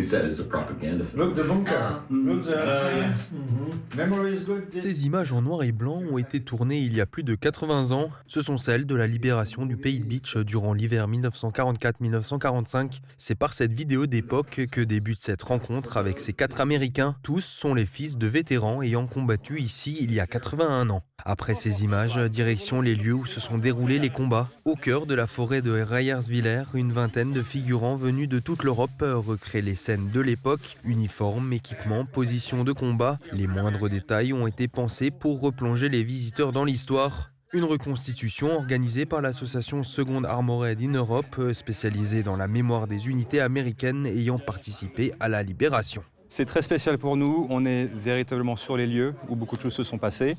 They said it's a propaganda film. Look the bunker. Look the memory is good. Ces images en noir et blanc ont été tournées il y a plus de 80 ans. Ce sont celles de la libération du pays de Beach durant l'hiver 1944-1945. C'est par cette vidéo d'époque que débute cette rencontre avec ces 4 Américains. Tous sont les fils de vétérans ayant combattu ici il y a 81 ans. Après ces images, direction les lieux où se sont déroulés les combats. Au cœur de la forêt de Reyerswiller, une vingtaine de figurants venus de toute l'Europe recréent les scènes de l'époque. Uniformes, équipements, positions de combat. Les moindres détails ont été pensés pour replonger les visiteurs dans l'histoire. Une reconstitution organisée par l'association Second Armored in Europe, spécialisée dans la mémoire des unités américaines ayant participé à la libération. C'est très spécial pour nous, on est véritablement sur les lieux où beaucoup de choses se sont passées.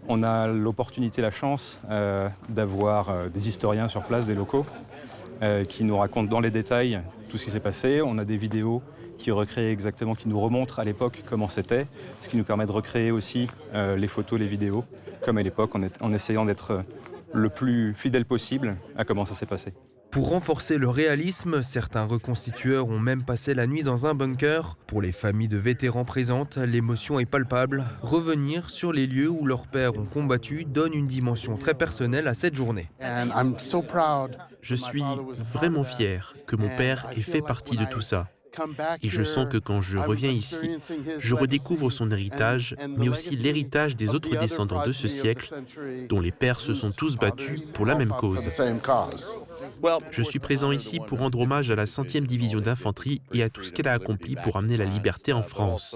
On a l'opportunité, la chance d'avoir des historiens sur place, des locaux, qui nous racontent dans les détails tout ce qui s'est passé. On a des vidéos qui recréent exactement, qui nous remontrent à l'époque comment c'était, ce qui nous permet de recréer aussi les photos, les vidéos, comme à l'époque, en essayant d'être le plus fidèle possible à comment ça s'est passé. Pour renforcer le réalisme, certains reconstitueurs ont même passé la nuit dans un bunker. Pour les familles de vétérans présentes, l'émotion est palpable. Revenir sur les lieux où leurs pères ont combattu donne une dimension très personnelle à cette journée. Je suis vraiment fier que mon père ait fait partie de tout ça. Et je sens que quand je reviens ici, je redécouvre son héritage, mais aussi l'héritage des autres descendants de ce siècle, dont les pères se sont tous battus pour la même cause. Je suis présent ici pour rendre hommage à la 100e division d'infanterie et à tout ce qu'elle a accompli pour amener la liberté en France.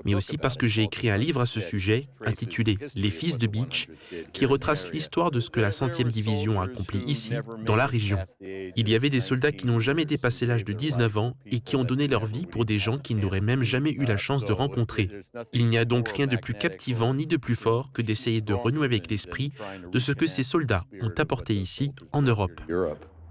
Mais aussi parce que j'ai écrit un livre à ce sujet, intitulé « Les fils de Beach », qui retrace l'histoire de ce que la 100e division a accompli ici, dans la région. Il y avait des soldats qui n'ont jamais dépassé l'âge de 19 ans et qui ont donné leur vie pour des gens qu'ils n'auraient même jamais eu la chance de rencontrer. Il n'y a donc rien de plus captivant ni de plus fort que d'essayer de renouer avec l'esprit de ce que ces soldats ont apporté ici, en Europe.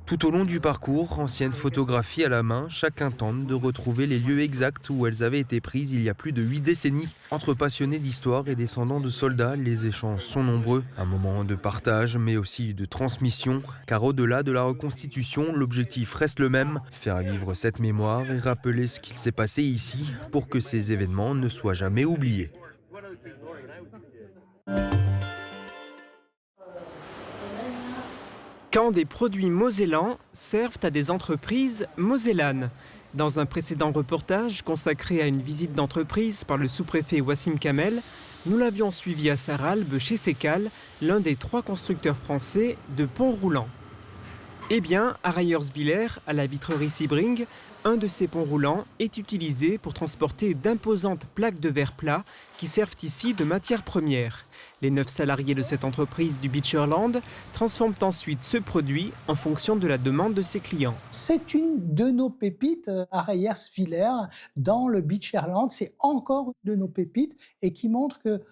Tout au long du parcours, anciennes photographies à la main, chacun tente de retrouver les lieux exacts où elles avaient été prises il y a plus de 8 décennies. Entre passionnés d'histoire et descendants de soldats, les échanges sont nombreux. Un moment de partage, mais aussi de transmission. Car au-delà de la reconstitution, l'objectif reste le même, faire vivre cette mémoire et rappeler ce qu'il s'est passé ici pour que ces événements ne soient jamais oubliés. Quand des produits mosellans servent à des entreprises mosellanes. Dans un précédent reportage consacré à une visite d'entreprise par le sous-préfet Wassim Kamel, nous l'avions suivi à Sarralbe chez Sekal, l'un des 3 constructeurs français de ponts roulants. Eh bien, à Reyerswiller, à la vitrerie Sebring, un de ces ponts roulants est utilisé pour transporter d'imposantes plaques de verre plat qui servent ici de matière première. Les 9 salariés de cette entreprise du Beecherland transforment ensuite ce produit en fonction de la demande de ses clients. C'est une de nos pépites à Reyerswiller, dans le Beecherland. C'est encore de nos pépites et qui montre que,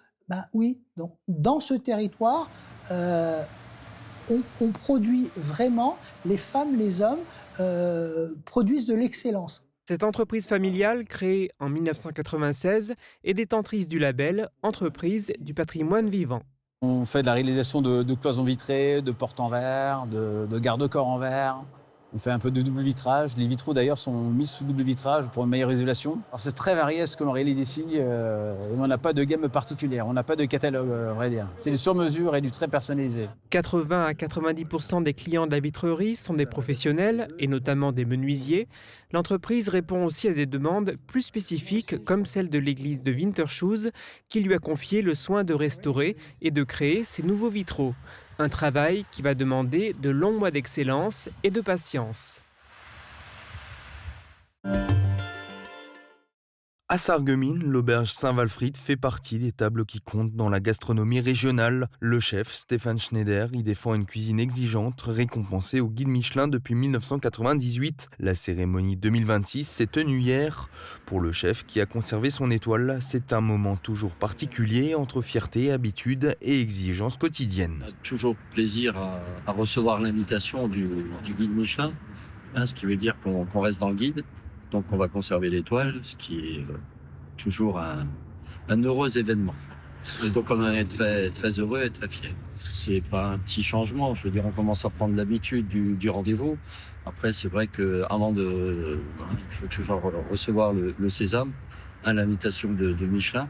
oui, donc, dans ce territoire, on produit vraiment, les femmes, les hommes produisent de l'excellence. Cette entreprise familiale, créée en 1996, est détentrice du label Entreprise du patrimoine vivant. On fait de la réalisation de cloisons vitrées, de portes en verre, de garde-corps en verre. On fait un peu de double vitrage. Les vitraux d'ailleurs sont mis sous double vitrage pour une meilleure isolation. Alors c'est très varié ce que l'on réalise ici. On n'a pas de gamme particulière, on n'a pas de catalogue, on va dire. C'est du sur-mesure et du très personnalisé. 80 à 90% des clients de la vitrerie sont des professionnels, et notamment des menuisiers. L'entreprise répond aussi à des demandes plus spécifiques, comme celle de l'église de Wintershoes, qui lui a confié le soin de restaurer et de créer ces nouveaux vitraux. Un travail qui va demander de longs mois d'excellence et de patience. À Sarreguemines, l'auberge Saint-Walfried fait partie des tables qui comptent dans la gastronomie régionale. Le chef, Stéphane Schneider, y défend une cuisine exigeante, récompensée au guide Michelin depuis 1998. La cérémonie 2026 s'est tenue hier. Pour le chef qui a conservé son étoile, c'est un moment toujours particulier entre fierté, habitude et exigence quotidienne. On a toujours plaisir à recevoir l'invitation du guide Michelin, ce qui veut dire qu'on reste dans le guide. Donc on va conserver l'étoile, ce qui est toujours un heureux événement. Et donc on en est très, très heureux et très fiers. c'est pas un petit changement. Je veux dire, on commence à prendre l'habitude du rendez-vous. Après, c'est vrai que il faut toujours recevoir le sésame à l'invitation de Michelin,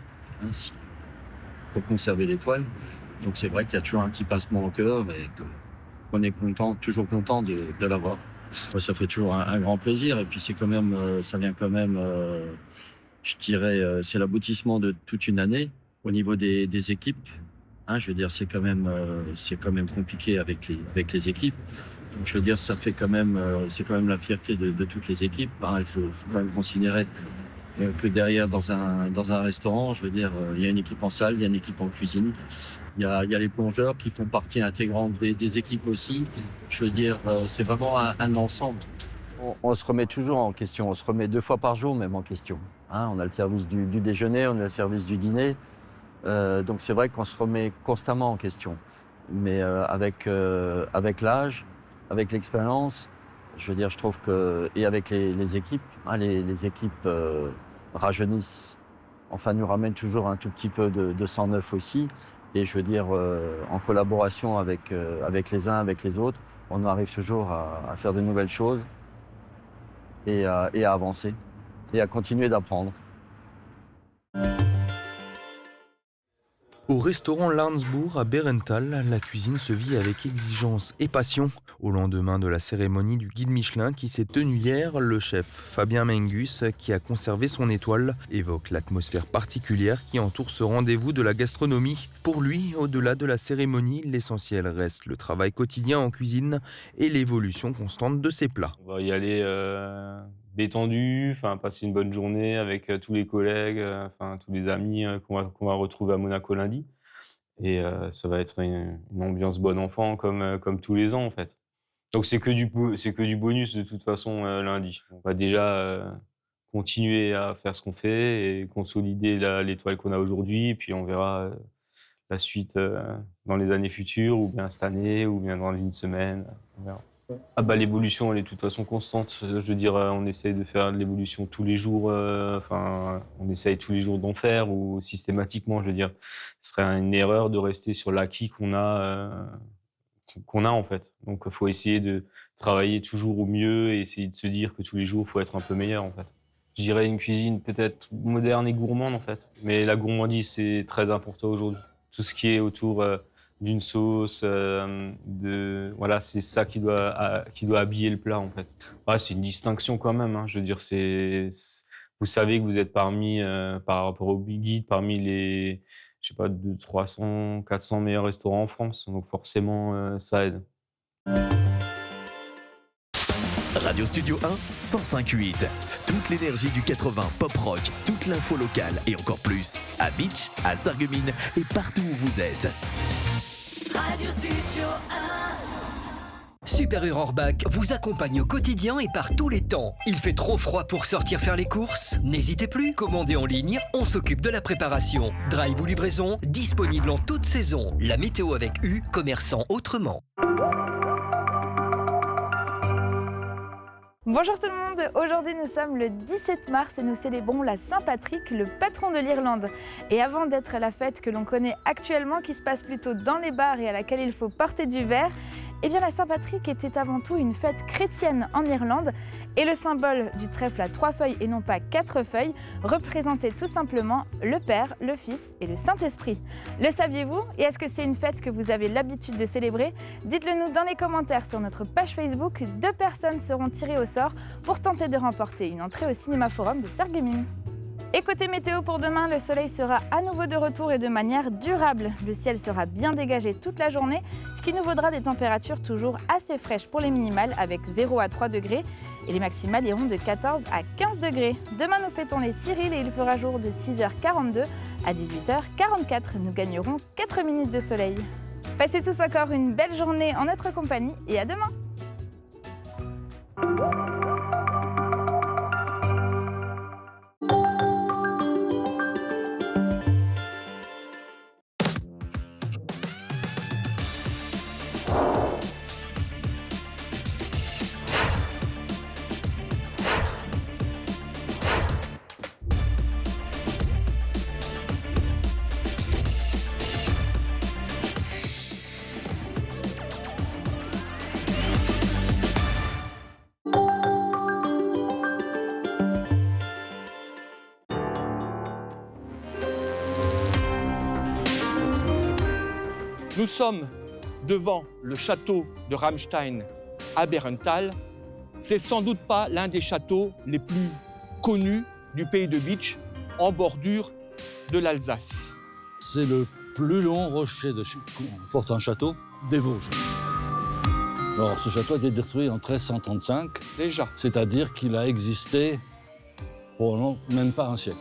pour conserver l'étoile. Donc c'est vrai qu'il y a toujours un petit passement au cœur et qu'on est toujours content de l'avoir. Ça fait toujours un grand plaisir et puis c'est quand même, ça vient quand même, je dirais, c'est l'aboutissement de toute une année au niveau des équipes. Je veux dire, c'est quand même compliqué avec les équipes. Donc je veux dire, ça fait quand même, c'est quand même la fierté de toutes les équipes. Il faut quand même considérer que derrière, dans un restaurant, je veux dire, il y a une équipe en salle, il y a une équipe en cuisine. Il y a les plongeurs qui font partie intégrante des équipes aussi. Je veux dire, c'est vraiment un ensemble. On se remet toujours en question. On se remet 2 fois par jour même en question. On a le service du déjeuner, on a le service du dîner. Donc c'est vrai qu'on se remet constamment en question. Mais avec l'âge, avec l'expérience, je veux dire, je trouve que, et avec les équipes, les équipes rajeunissent, enfin nous ramènent toujours un tout petit peu de sang neuf aussi. Et je veux dire, en collaboration avec les uns, avec les autres, on arrive toujours à faire de nouvelles choses et à avancer et à continuer d'apprendre. Au restaurant Larnsbourg à Bérenthal, la cuisine se vit avec exigence et passion. Au lendemain de la cérémonie du guide Michelin qui s'est tenue hier, le chef Fabien Mengus, qui a conservé son étoile, évoque l'atmosphère particulière qui entoure ce rendez-vous de la gastronomie. Pour lui, au-delà de la cérémonie, l'essentiel reste le travail quotidien en cuisine et l'évolution constante de ses plats. On va y aller détendu, passer une bonne journée avec tous les collègues, tous les amis qu'on va retrouver à Monaco lundi. Et ça va être une ambiance bon enfant comme tous les ans en fait. Donc c'est que du bonus de toute façon lundi. On va déjà continuer à faire ce qu'on fait et consolider l'étoile qu'on a aujourd'hui. Et puis on verra la suite dans les années futures, ou bien cette année, ou bien dans une semaine. On verra. L'évolution, elle est de toute façon constante. Je veux dire, on essaye de faire de l'évolution tous les jours. On essaye tous les jours d'en faire, ou systématiquement, je veux dire. Ce serait une erreur de rester sur l'acquis qu'on a en fait. Donc, il faut essayer de travailler toujours au mieux et essayer de se dire que tous les jours, il faut être un peu meilleur en fait. Je dirais une cuisine peut-être moderne et gourmande en fait. Mais la gourmandise, c'est très important aujourd'hui. Tout ce qui est autour d'une sauce, voilà, c'est ça qui doit habiller le plat en fait. C'est une distinction quand même. Je veux dire, vous savez que vous êtes parmi, par rapport au guide, parmi les, je sais pas, 300, 400 meilleurs restaurants en France. Donc forcément, ça aide. Radio Studio 1, 105.8. Toute l'énergie du 80 pop rock, toute l'info locale et encore plus. À Bitche, à Sarreguemines et partout où vous êtes. Radio Studio 1. Super U Rohrbach vous accompagne au quotidien et par tous les temps. Il fait trop froid pour sortir faire les courses? N'hésitez plus, commandez en ligne, on s'occupe de la préparation. Drive ou livraison, disponible en toute saison. La météo avec U, commerçant autrement. Bonjour tout le monde, aujourd'hui nous sommes le 17 mars et nous célébrons la Saint-Patrick, le patron de l'Irlande. Et avant d'être la fête que l'on connaît actuellement, qui se passe plutôt dans les bars et à laquelle il faut porter du verre, eh bien la Saint-Patrick était avant tout une fête chrétienne en Irlande et le symbole du trèfle à 3 feuilles et non pas 4 feuilles représentait tout simplement le Père, le Fils et le Saint-Esprit. Le saviez-vous? Et est-ce que c'est une fête que vous avez l'habitude de célébrer? Dites-le nous dans les commentaires sur notre page Facebook. 2 personnes seront tirées au sort pour tenter de remporter une entrée au Cinéma Forum de Sarreguemines. Et côté météo pour demain, le soleil sera à nouveau de retour et de manière durable. Le ciel sera bien dégagé toute la journée, ce qui nous vaudra des températures toujours assez fraîches pour les minimales avec 0 à 3 degrés et les maximales iront de 14 à 15 degrés. Demain, nous fêtons les Cyril et il fera jour de 6h42 à 18h44. Nous gagnerons 4 minutes de soleil. Passez tous encore une belle journée en notre compagnie et à demain! Nous sommes devant le château de Ramstein à Bärental. C'est sans doute pas l'un des châteaux les plus connus du pays de Bitche, en bordure de l'Alsace. C'est le plus long rocher pour un château des Vosges. Alors, ce château a été détruit en 1335. Déjà. C'est-à-dire qu'il a existé probablement même pas un siècle.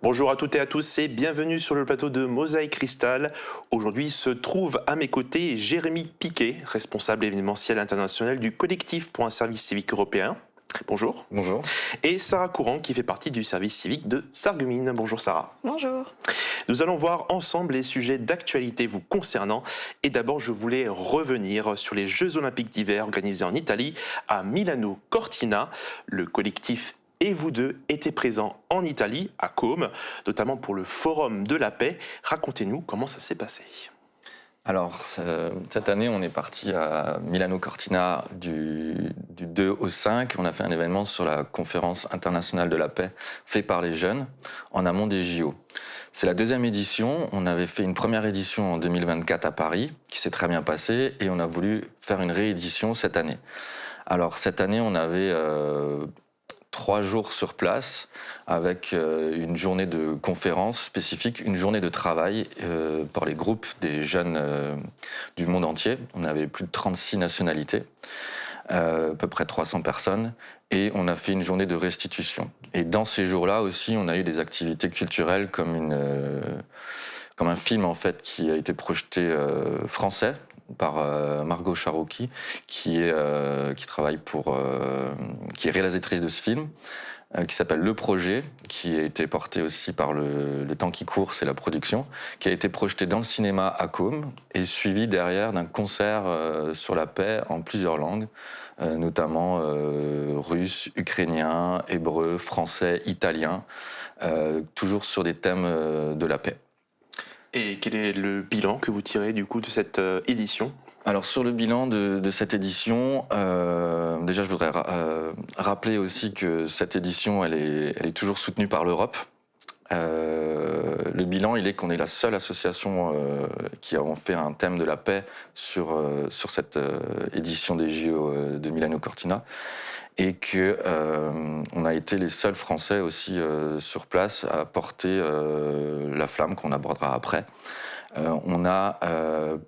Bonjour à toutes et à tous et bienvenue sur le plateau de Mosaïque Cristal. Aujourd'hui se trouve à mes côtés Jérémy Piquet, responsable événementiel international du collectif pour un service civique européen. Bonjour. Bonjour. Et Sarah Courant qui fait partie du service civique de Sarreguemines. Bonjour Sarah. Bonjour. Nous allons voir ensemble les sujets d'actualité vous concernant. Et d'abord, je voulais revenir sur les Jeux Olympiques d'hiver organisés en Italie à Milano Cortina. Le collectif et vous deux étaient présents en Italie, à Côme, notamment pour le Forum de la Paix. Racontez-nous comment ça s'est passé. Alors, cette année, on est parti à Milano Cortina du 2 au 5. On a fait un événement sur la conférence internationale de la paix fait par les jeunes en amont des JO. C'est la deuxième édition. On avait fait une première édition en 2024 à Paris, qui s'est très bien passée, et on a voulu faire une réédition cette année. Alors, cette année, on avait 3 jours sur place avec une journée de conférence spécifique, une journée de travail pour les groupes des jeunes du monde entier. On avait plus de 36 nationalités, à peu près 300 personnes, et on a fait une journée de restitution. Et dans ces jours-là aussi, on a eu des activités culturelles comme un film en fait qui a été projeté français par Margot Charouki, qui est réalisatrice de ce film, qui s'appelle Le Projet, qui a été porté aussi par le temps qui court, c'est la production, qui a été projeté dans le cinéma à Côme et suivi derrière d'un concert sur la paix en plusieurs langues, notamment russe, ukrainien, hébreu, français, italien, toujours sur des thèmes de la paix. Et quel est le bilan que vous tirez du coup de cette édition ? Alors sur le bilan de cette édition, déjà je voudrais rappeler aussi que cette édition elle est toujours soutenue par l'Europe. Le bilan il est qu'on est la seule association qui a fait un thème de la paix sur cette édition des JO de Milano Cortina. Et qu'on a été les seuls Français aussi sur place à porter la flamme qu'on abordera après. On a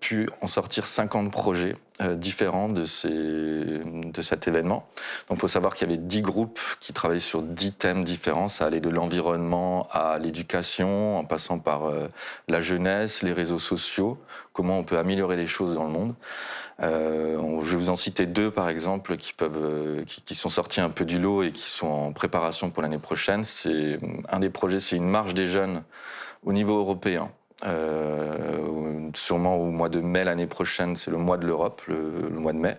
pu en sortir 50 projets différents de cet événement. Donc il faut savoir qu'il y avait 10 groupes qui travaillaient sur 10 thèmes différents. Ça allait de l'environnement à l'éducation, en passant par la jeunesse, les réseaux sociaux, comment on peut améliorer les choses dans le monde. Je vais vous en citer 2 par exemple qui sont sortis un peu du lot et qui sont en préparation pour l'année prochaine. Un des projets, c'est une marche des jeunes au niveau européen. Sûrement au mois de mai l'année prochaine, c'est le mois de l'Europe, le mois de mai.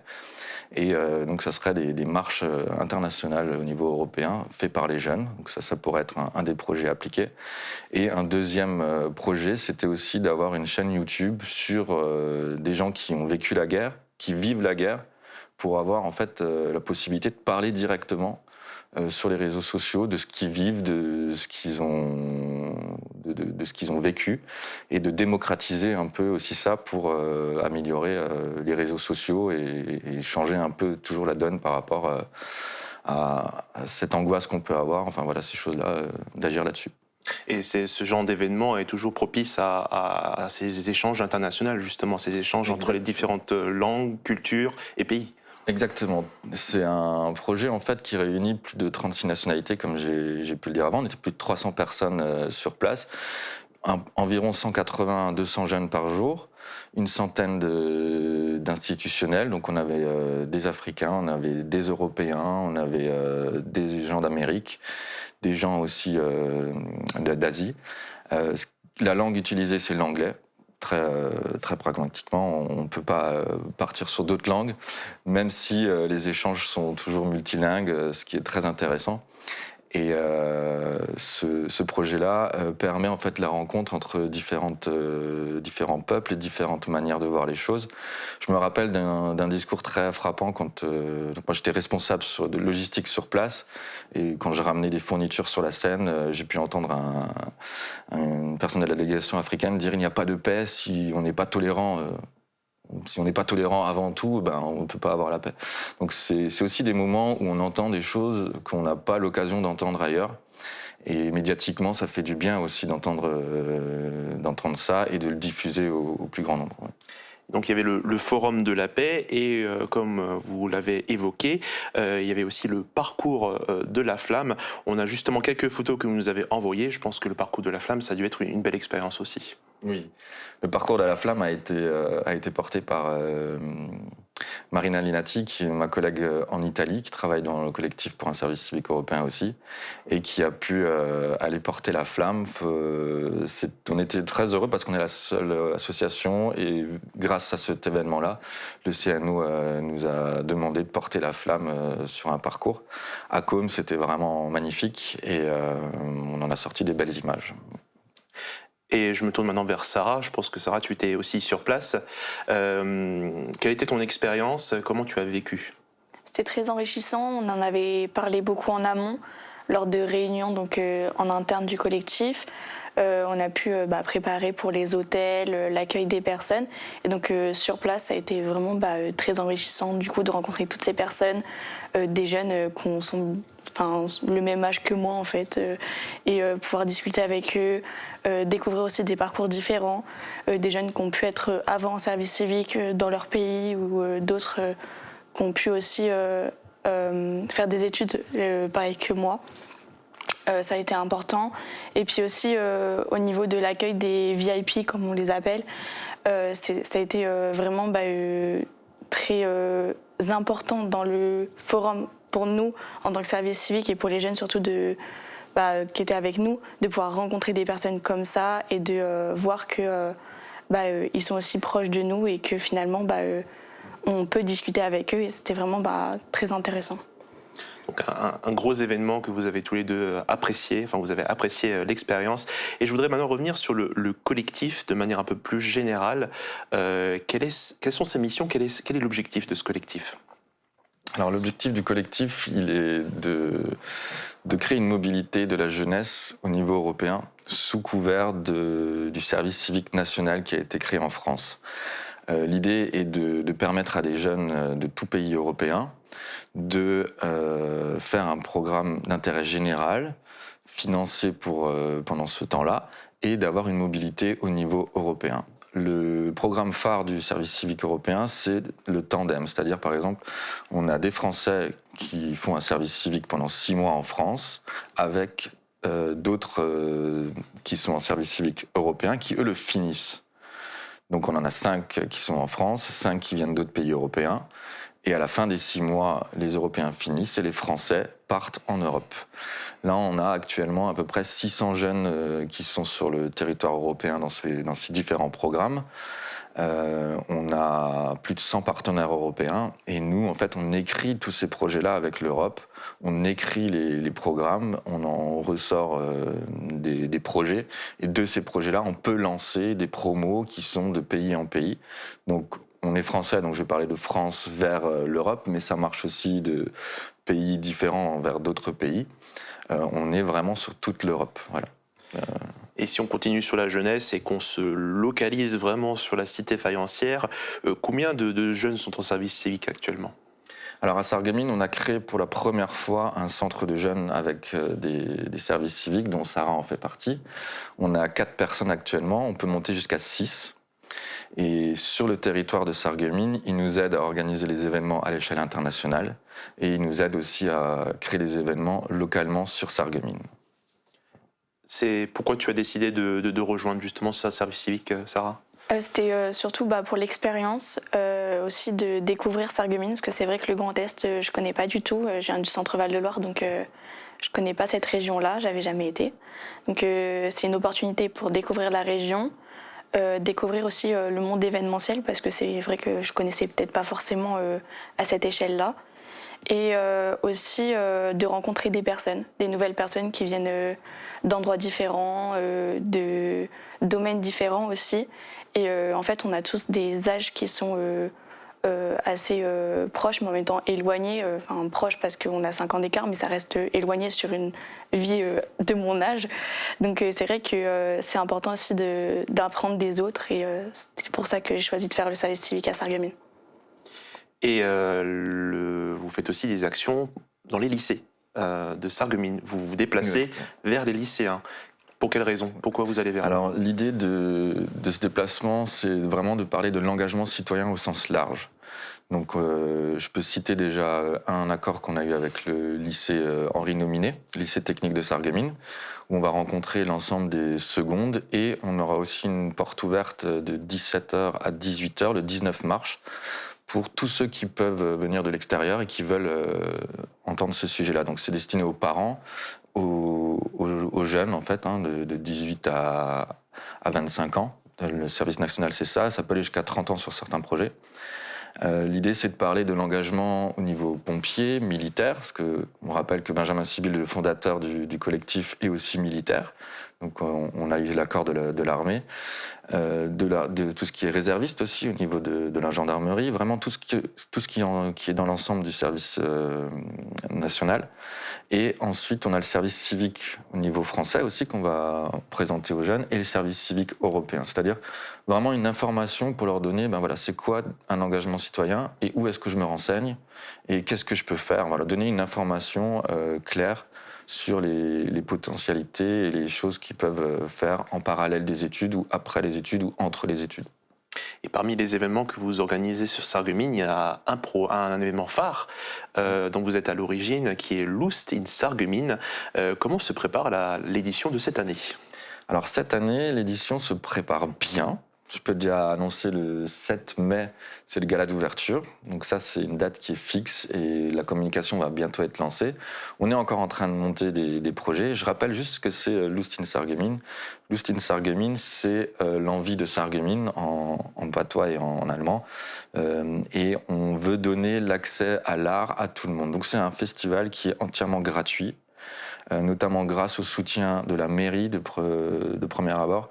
Et donc ça serait des marches internationales au niveau européen faites par les jeunes. Donc ça pourrait être un des projets appliqués. Et un deuxième projet, c'était aussi d'avoir une chaîne YouTube sur des gens qui ont vécu la guerre, qui vivent la guerre, pour avoir en fait la possibilité de parler directement sur les réseaux sociaux de ce qu'ils vivent, de ce qu'ils ont vécu, et de démocratiser un peu aussi ça pour améliorer les réseaux sociaux et changer un peu toujours la donne par rapport à cette angoisse qu'on peut avoir, enfin voilà, ces choses-là, d'agir là-dessus. Et ce genre d'événement est toujours propice à ces échanges internationaux, justement, ces échanges entre les différentes langues, cultures et pays. Exactement. C'est un projet en fait qui réunit plus de 36 nationalités, comme j'ai pu le dire avant. On était plus de 300 personnes sur place, environ 180 à 200 jeunes par jour, une centaine d'institutionnels. Donc on avait des Africains, on avait des Européens, on avait des gens d'Amérique, des gens aussi d'Asie. La langue utilisée, c'est l'anglais. Très pragmatiquement, on ne peut pas partir sur d'autres langues, même si les échanges sont toujours multilingues, ce qui est très intéressant. Et ce projet-là permet en fait la rencontre entre différents peuples et différentes manières de voir les choses. Je me rappelle d'un discours très frappant quand moi j'étais responsable de logistique sur place, et quand je ramenais des fournitures sur la Seine, j'ai pu entendre une personne de la délégation africaine dire: il n'y a pas de paix si on n'est pas tolérant. Si on n'est pas tolérant avant tout, on ne peut pas avoir la paix. Donc c'est aussi des moments où on entend des choses qu'on n'a pas l'occasion d'entendre ailleurs. Et médiatiquement, ça fait du bien aussi d'entendre ça et de le diffuser au plus grand nombre. Ouais. Donc il y avait le Forum de la paix et comme vous l'avez évoqué, il y avait aussi le parcours de la flamme. On a justement quelques photos que vous nous avez envoyées. Je pense que le parcours de la flamme, ça a dû être une belle expérience aussi. Oui, le parcours de la flamme a été porté par Marina Linati, qui est ma collègue en Italie, qui travaille dans le collectif pour un service civique européen aussi, et qui a pu aller porter la flamme. On était très heureux parce qu'on est la seule association, et grâce à cet événement-là, le CNO nous a demandé de porter la flamme sur un parcours. À Côme, c'était vraiment magnifique, et on en a sorti des belles images. Et je me tourne maintenant vers Sarah. Je pense que Sarah, tu étais aussi sur place. Quelle était ton expérience? Comment tu as vécu? C'était très enrichissant. On en avait parlé beaucoup en amont, lors de réunions donc, en interne du collectif. On a pu préparer pour les hôtels, l'accueil des personnes. Et donc sur place, ça a été vraiment très enrichissant du coup, de rencontrer toutes ces personnes, des jeunes qui sont le même âge que moi en fait, et pouvoir discuter avec eux, découvrir aussi des parcours différents, des jeunes qui ont pu être avant en service civique dans leur pays, ou d'autres qui ont pu aussi faire des études pareil que moi. Ça a été important. Et puis aussi au niveau de l'accueil des VIP, comme on les appelle, ça a été vraiment très important dans le forum pour nous en tant que service civique, et pour les jeunes surtout qui étaient avec nous, de pouvoir rencontrer des personnes comme ça et de voir que ils sont aussi proches de nous, et que finalement on peut discuter avec eux, et c'était vraiment très intéressant. Donc un gros événement que vous avez tous les deux apprécié, vous avez apprécié l'expérience. Et je voudrais maintenant revenir sur le collectif de manière un peu plus générale. Quelles sont ses missions? Quel est l'objectif de ce collectif? Alors l'objectif du collectif, il est de créer une mobilité de la jeunesse au niveau européen, sous couvert du service civique national qui a été créé en France. L'idée est de permettre à des jeunes de tout pays européen de faire un programme d'intérêt général, financé pendant ce temps-là, et d'avoir une mobilité au niveau européen. Le programme phare du service civique européen, c'est le tandem. C'est-à-dire, par exemple, on a des Français qui font un service civique pendant 6 mois en France, avec d'autres qui sont en service civique européen, qui, eux, le finissent. Donc on en a 5 qui sont en France, 5 qui viennent d'autres pays européens. Et à la fin des 6 mois, les Européens finissent et les Français partent en Europe. Là, on a actuellement à peu près 600 jeunes qui sont sur le territoire européen dans ces différents programmes. On a plus de 100 partenaires européens. Et nous, en fait, on écrit tous ces projets-là avec l'Europe. On écrit les programmes, on en ressort des projets. Et de ces projets-là, on peut lancer des promos qui sont de pays en pays. Donc, on est français, donc je vais parler de France vers l'Europe, mais ça marche aussi de pays différents vers d'autres pays. On est vraiment sur toute l'Europe. Voilà. Et si on continue sur la jeunesse et qu'on se localise vraiment sur la cité faïencière, combien de jeunes sont en service civique actuellement? Alors à Sarreguemines, on a créé pour la première fois un centre de jeunes avec des services civiques, dont Sarah en fait partie. On a 4 personnes actuellement, on peut monter jusqu'à 6. Et sur le territoire de Sarreguemines, ils nous aident à organiser les événements à l'échelle internationale, et ils nous aident aussi à créer des événements localement sur Sarreguemines. C'est pourquoi tu as décidé de rejoindre justement ce service civique, Sarah? C'était surtout pour l'expérience, aussi de découvrir Sarreguemines, parce que c'est vrai que le Grand Est, je ne connais pas du tout. Je viens du centre Val-de-Loire, donc je ne connais pas cette région-là, j'avais jamais été. Donc c'est une opportunité pour découvrir la région, découvrir aussi le monde événementiel, parce que c'est vrai que je ne connaissais peut-être pas forcément à cette échelle-là. et aussi de rencontrer des personnes, des nouvelles personnes qui viennent d'endroits différents, de domaines différents aussi. Et en fait, on a tous des âges qui sont assez proches, mais en même temps éloignés. Enfin, proches parce qu'on a 5 ans d'écart, mais ça reste éloigné sur une vie de mon âge. Donc c'est vrai que c'est important aussi d'apprendre des autres, et c'est pour ça que j'ai choisi de faire le service civique à Sarreguemines. Et vous faites aussi des actions dans les lycées de Sarreguemines. Vous vous déplacez vers les lycéens. Pour quelle raison? Pourquoi vous allez vers eux? Alors l'idée de ce déplacement, c'est vraiment de parler de l'engagement citoyen au sens large. Donc je peux citer déjà un accord qu'on a eu avec le lycée Henri Nominé, lycée technique de Sarreguemines, où on va rencontrer l'ensemble des secondes, et on aura aussi une porte ouverte de 17h à 18h le 19 mars pour tous ceux qui peuvent venir de l'extérieur et qui veulent entendre ce sujet-là. Donc c'est destiné aux parents, aux jeunes en fait, de 18 à 25 ans. Le service national, c'est ça. Ça peut aller jusqu'à 30 ans sur certains projets. L'idée, c'est de parler de l'engagement au niveau pompier, militaire, parce qu'on rappelle que Benjamin Sibyl, le fondateur du collectif, est aussi militaire. Donc on a eu l'accord de l'armée, de tout ce qui est réserviste aussi au niveau de la gendarmerie, vraiment tout ce qui est dans l'ensemble du service national. Et ensuite, on a le service civique au niveau français aussi qu'on va présenter aux jeunes, et le service civique européen, c'est-à-dire vraiment une information pour leur donner, c'est quoi un engagement citoyen et où est-ce que je me renseigne et qu'est-ce que je peux faire. Voilà, donner une information claire sur les potentialités et les choses qu'ils peuvent faire en parallèle des études ou après les études ou entre les études. Et parmi les événements que vous organisez sur Sarreguemines, il y a un événement phare dont vous êtes à l'origine, qui est Lust in Sarreguemines. Comment se prépare l'édition de cette année? Alors cette année, l'édition se prépare bien. Je peux déjà annoncer le 7 mai, c'est le gala d'ouverture. Donc ça, c'est une date qui est fixe et la communication va bientôt être lancée. On est encore en train de monter des projets. Je rappelle juste ce que c'est Lust in Sarreguemines. Lust in Sarreguemines, c'est l'envie de Sarreguemines en patois et en allemand. Et on veut donner l'accès à l'art à tout le monde. Donc c'est un festival qui est entièrement gratuit, notamment grâce au soutien de la mairie de premier abord,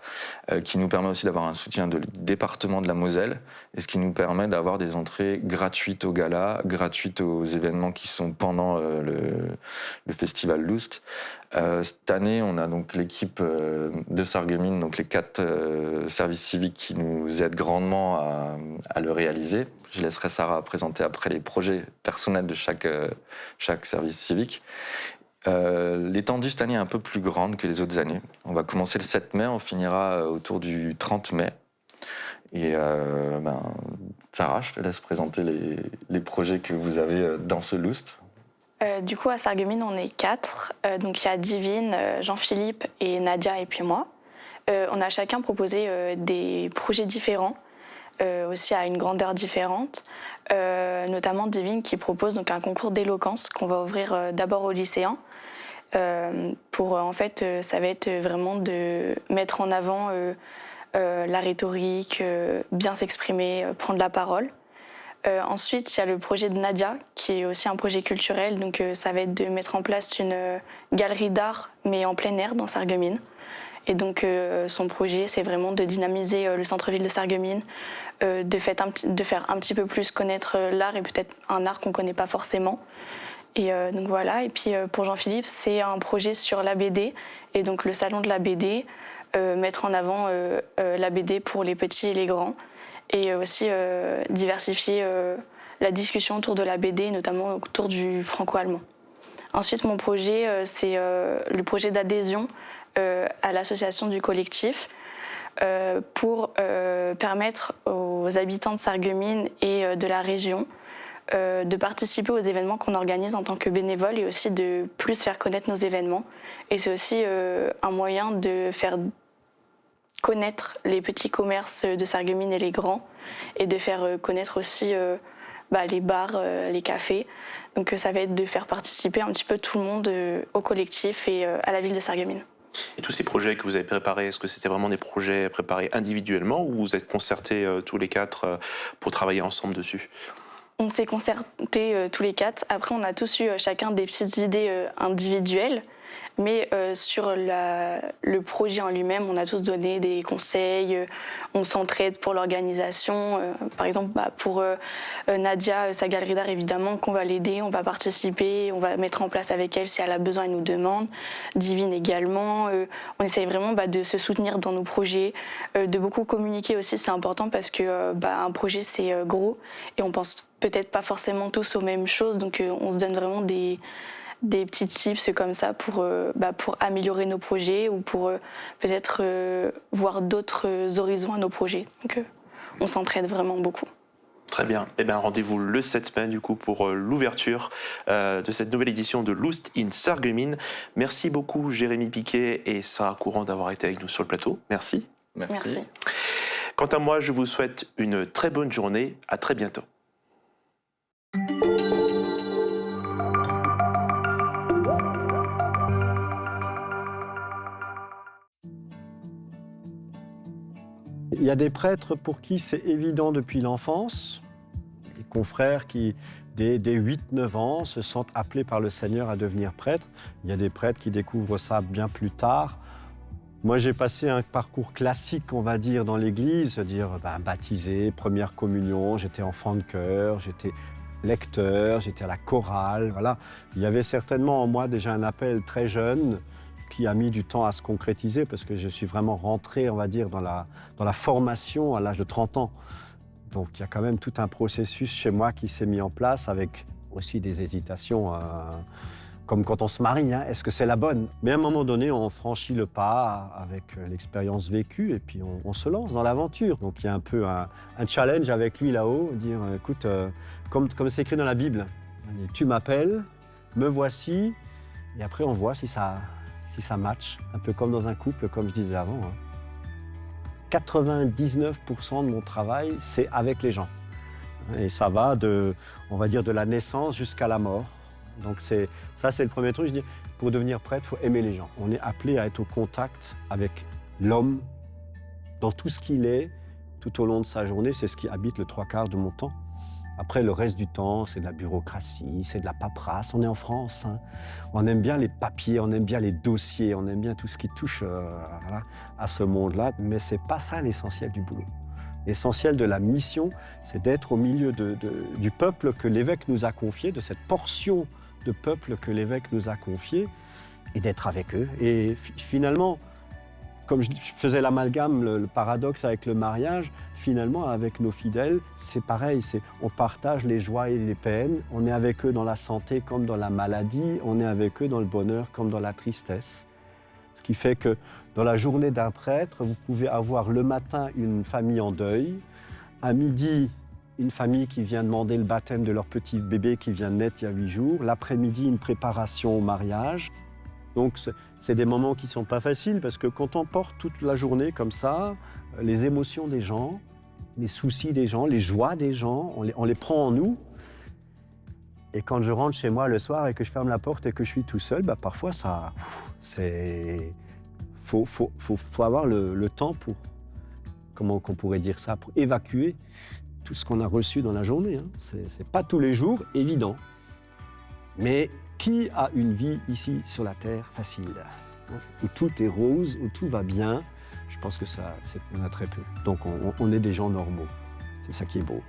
qui nous permet aussi d'avoir un soutien du département de la Moselle, et ce qui nous permet d'avoir des entrées gratuites au gala, gratuites aux événements qui sont pendant le festival Lust. Cette année, on a donc l'équipe de Sarreguemines, donc les 4 services civiques qui nous aident grandement à le réaliser. Je laisserai Sarah présenter après les projets personnels de chaque service civique. L'étendue cette année est un peu plus grande que les autres années. On va commencer le 7 mai, on finira autour du 30 mai. Et Sarah, je te laisse présenter les projets que vous avez dans ce Lust. Du coup, à Sarreguemines, on est 4. Donc il y a Divine, Jean-Philippe et Nadia, et puis moi. On a chacun proposé des projets différents, aussi à une grandeur différente. Notamment Divine qui propose donc un concours d'éloquence qu'on va ouvrir d'abord aux lycéens. En fait, ça va être vraiment de mettre en avant la rhétorique, bien s'exprimer, prendre la parole. Ensuite, il y a le projet de Nadia, qui est aussi un projet culturel. Donc ça va être de mettre en place une galerie d'art, mais en plein air dans Sarreguemines. Et donc son projet, c'est vraiment de dynamiser le centre-ville de Sarreguemines, de faire un petit peu plus connaître l'art, et peut-être un art qu'on ne connaît pas forcément. Et donc voilà. Et puis pour Jean-Philippe, c'est un projet sur la BD, et donc le salon de la BD, mettre en avant la BD pour les petits et les grands, et aussi diversifier la discussion autour de la BD, notamment autour du franco-allemand. Ensuite, mon projet, c'est le projet d'adhésion à l'association du collectif, pour permettre aux habitants de Sarreguemines et de la région de participer aux événements qu'on organise en tant que bénévole, et aussi de plus faire connaître nos événements. Et c'est aussi un moyen de faire connaître les petits commerces de Sarreguemines et les grands, et de faire connaître aussi les bars, les cafés. Donc ça va être de faire participer un petit peu tout le monde au collectif et à la ville de Sarreguemines. Et tous ces projets que vous avez préparés, est-ce que c'était vraiment des projets préparés individuellement, ou vous êtes concertés tous les 4 pour travailler ensemble dessus? On s'est concertés tous les 4. Après, on a tous eu chacun des petites idées individuelles. Mais sur le projet en lui-même, on a tous donné des conseils, on s'entraide pour l'organisation. Par exemple, pour Nadia, sa galerie d'art, évidemment, qu'on va l'aider, on va participer, on va mettre en place avec elle si elle a besoin, elle nous demande. Divine également. On essaye vraiment de se soutenir dans nos projets, de beaucoup communiquer aussi, c'est important parce que un projet, c'est gros et on pense peut-être pas forcément tous aux mêmes choses, donc on se donne vraiment des petits tips comme ça pour améliorer nos projets ou pour peut-être voir d'autres horizons à nos projets. Donc on s'entraide vraiment beaucoup. Très bien. Eh bien, rendez-vous le 7 mai du coup pour l'ouverture de cette nouvelle édition de Lust in Sarreguemines. Merci beaucoup Jérémy Piquet et Sarah Courant d'avoir été avec nous sur le plateau. Merci. Merci. Quant à moi, je vous souhaite une très bonne journée. À très bientôt. Il y a des prêtres pour qui c'est évident depuis l'enfance, des confrères qui, dès 8-9 ans, se sentent appelés par le Seigneur à devenir prêtres. Il y a des prêtres qui découvrent ça bien plus tard. Moi, j'ai passé un parcours classique, on va dire, dans l'Église, c'est-à-dire baptisé, première communion, j'étais enfant de chœur, j'étais lecteur, j'étais à la chorale, voilà. Il y avait certainement en moi déjà un appel très jeune qui a mis du temps à se concrétiser parce que je suis vraiment rentré, on va dire, dans la formation à l'âge de 30 ans. Donc il y a quand même tout un processus chez moi qui s'est mis en place avec aussi des hésitations, comme quand on se marie, hein, est-ce que c'est la bonne? Mais à un moment donné, on franchit le pas avec l'expérience vécue et puis on se lance dans l'aventure. Donc il y a un peu un challenge avec lui là-haut, dire écoute, comme c'est écrit dans la Bible, tu m'appelles, me voici, et après on voit si ça match, un peu comme dans un couple, comme je disais avant. 99% de mon travail, c'est avec les gens. Et ça va on va dire, de la naissance jusqu'à la mort. Donc c'est le premier truc. Je dis, pour devenir prêtre, il faut aimer les gens. On est appelé à être au contact avec l'homme dans tout ce qu'il est, tout au long de sa journée. C'est ce qui habite le 3/4 de mon temps. Après, le reste du temps, c'est de la bureaucratie, c'est de la paperasse. On est en France, hein. On aime bien les papiers, on aime bien les dossiers, on aime bien tout ce qui touche à ce monde-là. Mais ce n'est pas ça l'essentiel du boulot. L'essentiel de la mission, c'est d'être au milieu du peuple que l'évêque nous a confié, de cette portion de peuple que l'évêque nous a confié, et d'être avec eux. Et finalement, comme je faisais l'amalgame, le paradoxe avec le mariage, finalement, avec nos fidèles, c'est pareil. On partage les joies et les peines. On est avec eux dans la santé comme dans la maladie. On est avec eux dans le bonheur comme dans la tristesse. Ce qui fait que dans la journée d'un prêtre, vous pouvez avoir le matin une famille en deuil, à midi, une famille qui vient demander le baptême de leur petit bébé qui vient de naître il y a 8 jours, l'après-midi, une préparation au mariage. Donc, c'est des moments qui ne sont pas faciles parce que quand on porte toute la journée comme ça, les émotions des gens, les soucis des gens, les joies des gens, on les prend en nous. Et quand je rentre chez moi le soir et que je ferme la porte et que je suis tout seul, parfois, faut avoir le temps pour, comment qu'on pourrait dire ça, pour évacuer tout ce qu'on a reçu dans la journée. Hein. C'est pas tous les jours évident. Mais qui a une vie ici sur la terre facile, hein, où tout est rose, où tout va bien? Je pense que il y en a très peu. Donc on est des gens normaux. C'est ça qui est beau.